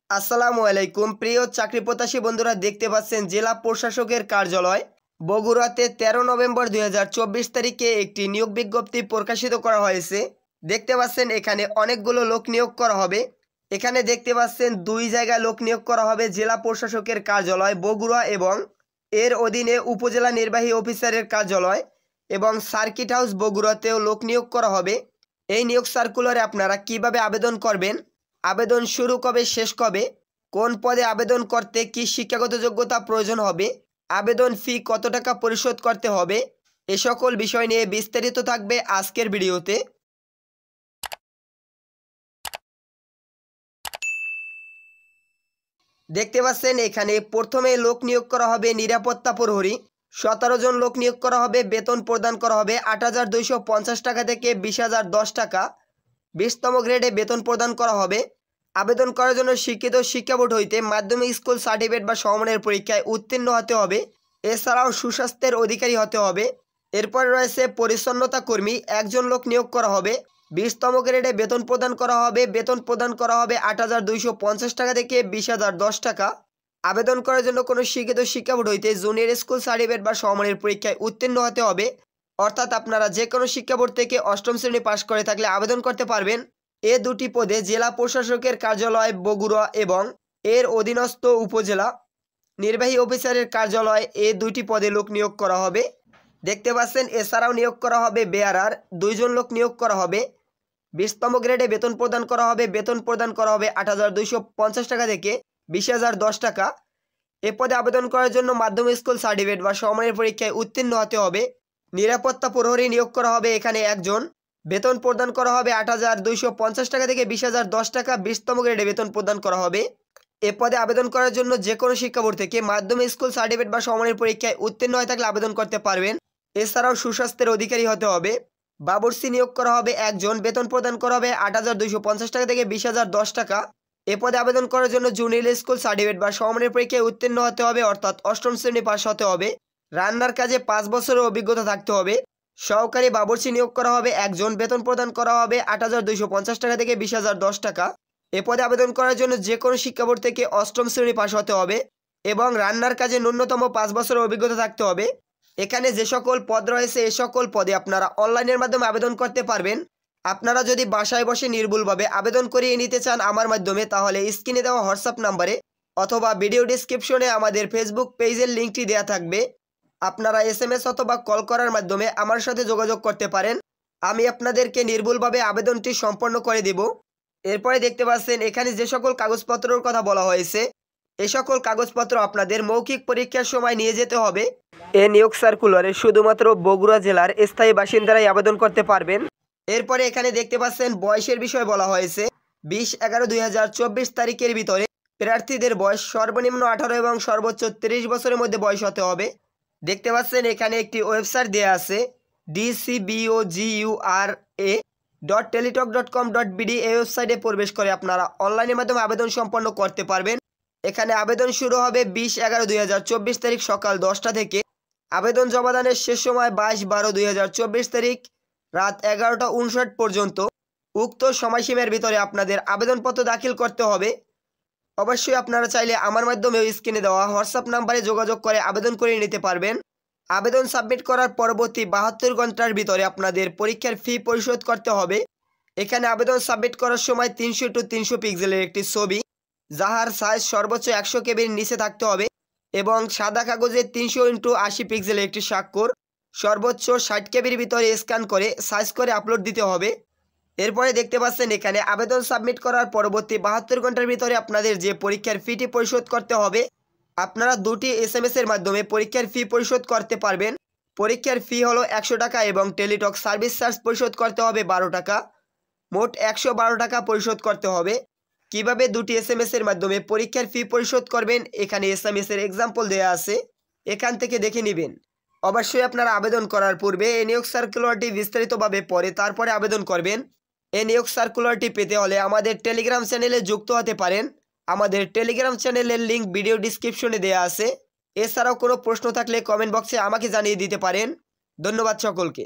আসসালামু আলাইকুম প্রিয় চাকরি প্রত্যাশী বন্ধুরা, দেখতে পাচ্ছেন জেলা প্রশাসকের কার্যালয় বগুড়াতে 13 নভেম্বর 2024 তারিখে একটি নিয়োগ বিজ্ঞপ্তি প্রকাশিত করা হয়েছে। দেখতে পাচ্ছেন এখানে অনেকগুলো লোক নিয়োগ করা হবে। এখানে দেখতে পাচ্ছেন দুই জায়গায় লোক নিয়োগ করা হবে। জেলা প্রশাসকের কার্যালয় বগুড়া এবং এর অধীনে উপজেলা নির্বাহী অফিসারের কার্যালয় এবং সার্কিট হাউস বগুড়াতেও লোক নিয়োগ করা হবে। এই নিয়োগ সার্কুলারে আপনারা কিভাবে আবেদন করবেন, আবেদন শুরু কবে শেষ কবে, কোন পদে আবেদন করতে কি শিক্ষাগত যোগ্যতা প্রয়োজন হবে, আবেদন ফি কত টাকা পরিশোধ করতে হবে, এ সকল বিষয় নিয়ে বিস্তারিত থাকবে আজকের ভিডিওতে। দেখতে পাচ্ছেন এখানে প্রথমে লোক নিয়োগ করা হবে নিরাপত্তা প্রহরী। 17 জন লোক নিয়োগ করা হবে। বেতন প্রদান করা হবে 8,250 টাকা থেকে 20,010 টাকা। 20তম গ্রেডে বেতন প্রদান করা হবে। আবেদন করার জন্য শিক্ষিত শিক্ষা বোর্ড হইতে মাধ্যমিক স্কুল সার্টিফিকেট বা সমমানের পরীক্ষায় উত্তীর্ণ হতে হবে। এছাড়াও সুস্বাস্থ্যের অধিকারী হতে হবে। এরপরে রয়েছে পরিচ্ছন্নতা কর্মী, 1 জন লোক নিয়োগ করা হবে। 20তম গ্রেডে বেতন প্রদান করা হবে। বেতন প্রদান করা হবে 8,250 টাকা থেকে 20,010 টাকা। আবেদন করার জন্য কোনো শিক্ষিত শিক্ষা বোর্ড হইতে জুনিয়র স্কুল সার্টিফিকেট বা সমমানের পরীক্ষায় উত্তীর্ণ হতে হবে। অর্থাৎ আপনারা যে কোনো শিক্ষা বোর্ড থেকে 8ম শ্রেণী পাশ করে থাকলে আবেদন করতে পারবেন। এ দুটি পদে জেলা প্রশাসকের কার্যালয় বগুড়া এবং এর অধীনস্থ উপজেলা নির্বাহী অফিসারের কার্যালয়, এই দুটি পদে লোক নিয়োগ করা হবে। দেখতে পাচ্ছেন এছাড়াও নিয়োগ করা হবে বেয়ারার, 2 জন লোক নিয়োগ করা হবে। 20তম গ্রেডে বেতন প্রদান করা হবে। বেতন প্রদান করা হবে 8,250 টাকা থেকে 20,010 টাকা। এ পদে আবেদন করার জন্য মাধ্যমিক স্কুল সার্টিফিকেট বা সমমানের পরীক্ষায় উত্তীর্ণ হতে হবে। নিরাপত্তা প্রহরী নিয়োগ করা হবে এখানে 1 জন। বেতন প্রদান করা হবে 8,250 টাকা থেকে 20,010 টাকা। 20তম গ্রেডে বেতন প্রদান করা হবে। এ পদে আবেদন করার জন্য যে কোনো শিক্ষা বোর্ড থেকে মাধ্যমিক স্কুল সার্টিফিকেট বা সমমানের পরীক্ষায় উত্তীর্ণ হয়ে থাকলে আবেদন করতে পারবেন। এছাড়াও সুস্বাস্থ্যের অধিকারী হতে হবে। বাবুর্চি নিয়োগ করা হবে 1 জন। বেতন প্রদান করা হবে 8,250 টাকা থেকে 20,010 টাকা। এ পদে আবেদন করার জন্য জুনিয়র স্কুল সার্টিফিকেট বা সমমানের পরীক্ষায় উত্তীর্ণ হতে হবে, অর্থাৎ 8ম শ্রেণী পাস হতে হবে। রান্নার কাজে 5 বছরের অভিজ্ঞতা থাকতে হবে। সহকারী বাবুর্চি নিয়োগ করা হবে 1 জন। বেতন প্রদান করা হবে 8,250 টাকা থেকে 20,010 টাকা। এ পদে আবেদন করার জন্য যে কোনো শিক্ষা বোর্ড থেকে 8ম শ্রেণী পাস হতে হবে এবং রান্নার কাজে ন্যূনতম 5 বছরের অভিজ্ঞতা থাকতে হবে। এখানে যে সকল পদ রয়েছে এ সকল পদে আপনারা অনলাইনের মাধ্যমে আবেদন করতে পারবেন। আপনারা যদি বাসায় বসে নির্ভুলভাবে আবেদন করিয়ে নিতে চান আমার মাধ্যমে, তাহলে স্ক্রিনে দেওয়া হোয়াটসঅ্যাপ নাম্বারে অথবা ভিডিও ডেসক্রিপশনে আমাদের ফেসবুক পেজের লিঙ্কটি দেওয়া থাকবে। আপনারা SMS অথবা কল করার মাধ্যমে আমার সাথে যোগাযোগ করতে পারেন। আমি আপনাদেরকে নির্ভুলভাবে আবেদনটি সম্পন্ন করে দেব। এরপরে দেখতে পাচ্ছেন এখানে যে সকল কাগজপত্রের কথা বলা হয়েছে, এই সকল কাগজপত্র আপনাদের মৌখিক পরীক্ষার সময় নিয়ে যেতে হবে। এ নিয়োগ সার্কুলারে শুধুমাত্র বগুড়া জেলার স্থায়ী বাসিন্দারাই আবেদন করতে পারবেন। এরপরে এখানে দেখতে পাচ্ছেন বয়সের বিষয় বলা হয়েছে। 20/11/2024 তারিখের ভিতরে প্রার্থীদের বয়স সর্বনিম্ন 18 এবং সর্বোচ্চ 30 বছরের মধ্যে বয়স হতে হবে। দেখতে পাচ্ছেন এখানে একটি ওয়েবসাইট দেওয়া আছে dcbogura.teletalk.com.bd। এই ওয়েবসাইটে প্রবেশ করে আপনারা অনলাইনের মাধ্যমে আবেদন সম্পন্ন করতে পারবেন। এখানে আবেদন শুরু হবে 20/11/2024 তারিখ সকাল 10টা থেকে। আবেদন জমাদানের শেষ সময় 22/12/2024 তারিখ রাত 11টা 59 পর্যন্ত। উক্ত সময়সীমার ভিতরে আপনাদের আবেদনপত্র দাখিল করতে হবে। অবশ্যই আপনারা চাইলে আমার মাধ্যমে স্ক্রিনে দেওয়া হোয়াটসঅ্যাপ নাম্বারে যোগাযোগ করে আবেদন করে নিতে পারবেন। আবেদন সাবমিট করার পরবর্তী 72 ঘন্টার ভিতরে আপনাদের পরীক্ষার ফি পরিশোধ করতে হবে। এখানে আবেদন সাবমিট করার সময় 300x300 পিক্সেলের একটি ছবি, যাহার সাইজ সর্বোচ্চ 100 কেবির নিচে থাকতে হবে এবং সাদা কাগজে 300x80 পিক্সেলের একটি স্বাক্ষর সর্বোচ্চ 60 কেবির ভিতরে স্ক্যান করে সাইজ করে আপলোড দিতে হবে। এরপরে দেখতে পাচ্ছেন এখানে আবেদন সাবমিট করার পরবর্তী 72 ঘন্টার ভিতরে আপনাদের যে পরীক্ষার ফিটি পরিশোধ করতে হবে। আপনারা 2টি SMS এর মাধ্যমে পরীক্ষার ফি পরিশোধ করতে পারবেন। পরীক্ষার ফি হলো 100 টাকা এবং টেলিটক সার্ভিস চার্জ পরিশোধ করতে হবে 12 টাকা। মোট 112 টাকা পরিশোধ করতে হবে। কিভাবে 2টি SMS এর মাধ্যমে পরীক্ষার ফি পরিশোধ করবেন এখানে SMS এর এক্সাম্পল দেওয়া আছে, এখান থেকে দেখে নেবেন। অবশ্যই আপনারা আবেদন করার পূর্বে এই নিয়োগ সার্কুলারটি বিস্তারিতভাবে পড়ে তারপরে আবেদন করবেন। এই নিয়োগ সার্কুলারটি পেতে হলে আমাদের টেলিগ্রাম চ্যানেলে যুক্ত হতে পারেন। আমাদের টেলিগ্রাম চ্যানেলের লিঙ্ক ভিডিও ডেসক্রিপশনে দেওয়া আছে। এছাড়াও কোনো প্রশ্ন থাকলে কমেন্ট বক্সে আমাকে জানিয়ে দিতে পারেন। ধন্যবাদ সকলকে।